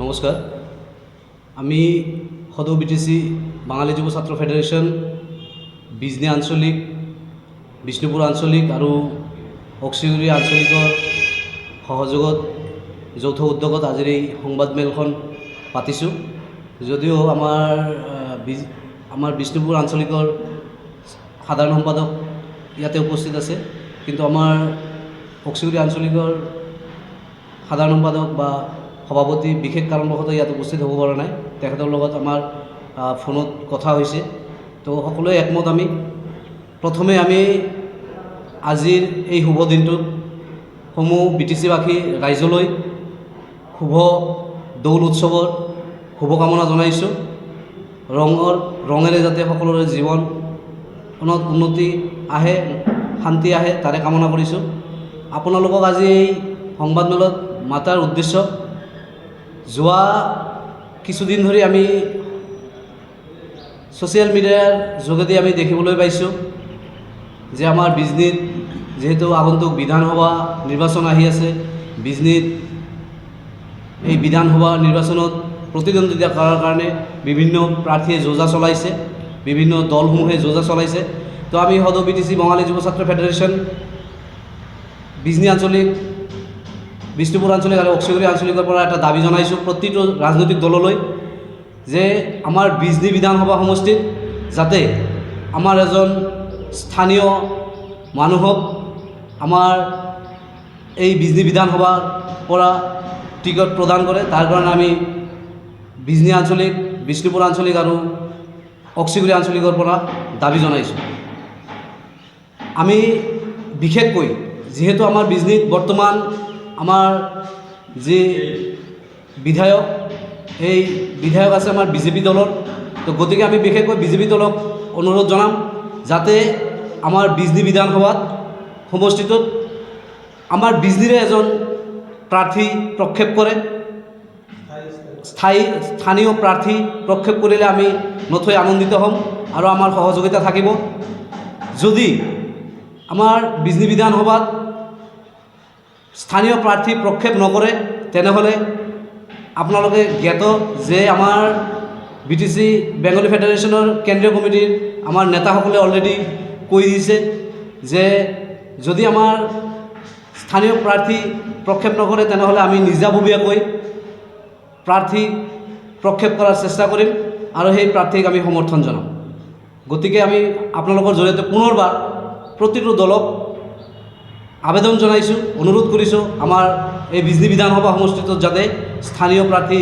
নমস্কাৰ, আমি সদৌ বিটিসি বাঙালী যুৱ ছাত্ৰ ফেডাৰেশ্যন বিজনী আঞ্চলিক, বিষ্ণুপুৰ আঞ্চলিক আৰু অক্সিগুৰি আঞ্চলিকৰ সহযোগত যৌথ উদ্যোগত আজিৰ এই সংবাদমেলখন পাতিছোঁ। যদিও আমাৰ বিষ্ণুপুৰ আঞ্চলিকৰ সাধাৰণ সম্পাদক ইয়াতে উপস্থিত আছে, কিন্তু আমাৰ অক্সিগুৰি আঞ্চলিকৰ সাধাৰণ সম্পাদক বা সভাপতি বিশেষ কাৰণবশতঃ ইয়াত উপস্থিত হ'ব পৰা নাই। তেখেতৰ লগত আমাৰ ফোনত কথা হৈছে, তো সকলোৱে একমত। প্ৰথমে আমি আজিৰ এই শুভ দিনটোত সমূহ বিটিচিবাসী ৰাইজলৈ শুভ দৌল উৎসৱৰ শুভকামনা জনাইছোঁ। ৰঙেৰে যাতে সকলোৰে জীৱনত উন্নতি আহে, শান্তি আহে, তাৰে কামনা কৰিছোঁ। আপোনালোকক আজি এই সংবাদমেলত মাতাৰ উদ্দেশ্য, যোৱা কিছুদিন ধৰি আমি ছ'চিয়েল মিডিয়াৰ যোগেদি আমি দেখিবলৈ পাইছোঁ যে আমাৰ বিজনীত যিহেতু আগন্তুক বিধানসভা নিৰ্বাচন আহি আছে, বিজনীত এই বিধানসভা নিৰ্বাচনত প্ৰতিদ্বন্দ্বিতা কৰাৰ কাৰণে বিভিন্ন প্ৰাৰ্থীয়ে যোজা চলাইছে, বিভিন্ন দলসমূহে যোজা চলাইছে। তো আমি সদৌ বিটিচি বাঙালী যুৱ ছাত্ৰ ফেডাৰেশ্যন বিজনী আঞ্চলিক, বিষ্ণুপুৰ আঞ্চলিক আৰু অক্সিগুৰি আঞ্চলিকৰ পৰা এটা দাবী জনাইছোঁ প্ৰতিটো ৰাজনৈতিক দললৈ, যে আমাৰ বিজনী বিধানসভা সমষ্টিত যাতে আমাৰ এজন স্থানীয় মানুহক আমাৰ এই বিজনী বিধানসভাৰ পৰা টিকট প্ৰদান কৰে। তাৰ কাৰণে আমি বিজনী আঞ্চলিক, বিষ্ণুপুৰ আঞ্চলিক আৰু অক্সিগুৰি আঞ্চলিকৰ পৰা দাবী জনাইছোঁ। আমি বিশেষকৈ যিহেতু আমাৰ বিজনীত বৰ্তমান আমাৰ যি বিধায়ক, এই বিধায়ক আছে আমাৰ বিজেপি দলৰ, তো গতিকে আমি বিশেষকৈ বিজেপি দলক অনুৰোধ জনাম যাতে আমাৰ বিজনী বিধানসভাত সমষ্টিটোত আমাৰ বিজনীৰে এজন প্ৰাৰ্থী প্ৰক্ষেপ কৰে। স্থানীয় প্ৰাৰ্থী প্ৰক্ষেপ কৰিলে আমি নথৈ আনন্দিত হ'ম আৰু আমাৰ সহযোগিতা থাকিব। যদি আমাৰ বিজনী বিধানসভাত স্থানীয় প্ৰাৰ্থী প্ৰক্ষেপ নকৰে, তেনেহ'লে আপোনালোকে জ্ঞাত যে আমাৰ বিটিচি বেংগলী ফেডাৰেশ্যনৰ কেন্দ্ৰীয় কমিটিৰ আমাৰ নেতাসকলে অলৰেডি কৈ দিছে যে যদি আমাৰ স্থানীয় প্ৰাৰ্থী প্ৰক্ষেপ নকৰে, তেনেহ'লে আমি নিজাববীয়াকৈ প্ৰাৰ্থী প্ৰক্ষেপ কৰাৰ চেষ্টা কৰিম আৰু সেই প্ৰাৰ্থীক আমি সমৰ্থন জনাম। গতিকে আমি আপোনালোকৰ জৰিয়তে পুনৰবাৰ প্ৰতিটো দলক আবেদন জনাইছোঁ, অনুৰোধ কৰিছোঁ, আমাৰ এই বিজনী বিধানসভা সমষ্টিটোত যাতে স্থানীয় প্ৰাৰ্থী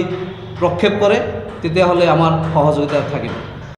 প্ৰক্ষেপ কৰে, তেতিয়াহ'লে আমাৰ সহযোগিতা থাকিব।